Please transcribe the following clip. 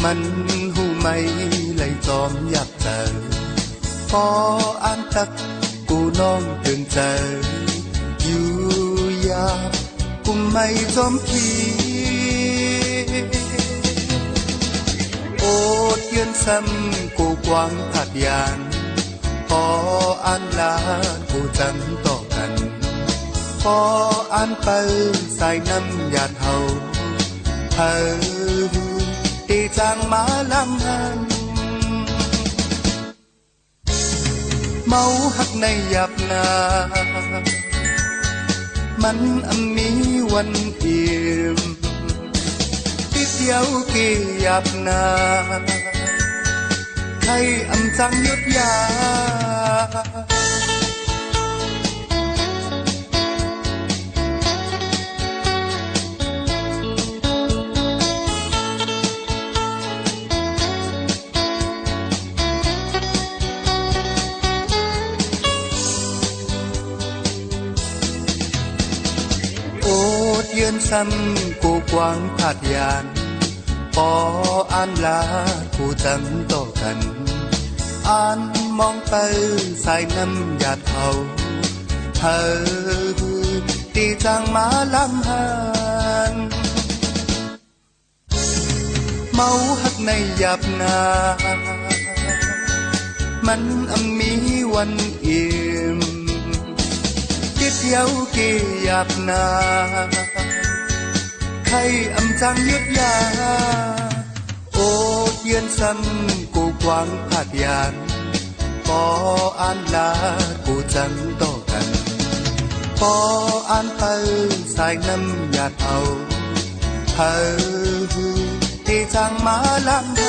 mình hu mây lấy giòm giặc tờ có an tắc cô non từng giờ yêu ya cùng mây giòm khi ô tiên sâm cô quang thạt yàn có an là cô chẳng tỏ cần có an tơ sai năm nhạt hầu hờ đi trang má lam hân máu hắc này dạp naมันมีวันเอี่ยมที่เที่ยวกี่หยับนาให้อำจังยุดยายืนซ้ำกูกวางผาดยานปออ่านลากูจังต่อกันอ่านมองไปสายน้ำหยาดเขาเธอตีจางมาลำหันเมาหักในหยาบนามันมีวันอิ่มคิดเดียวกี่หยาบนาให้อำจังยุดยาโอเยือนซ้ำกูกวางผาดยานปออ่านลากูจังต่อกันปออ่านไปสายน้ำหยาดเอาเธอที่จางมาลำ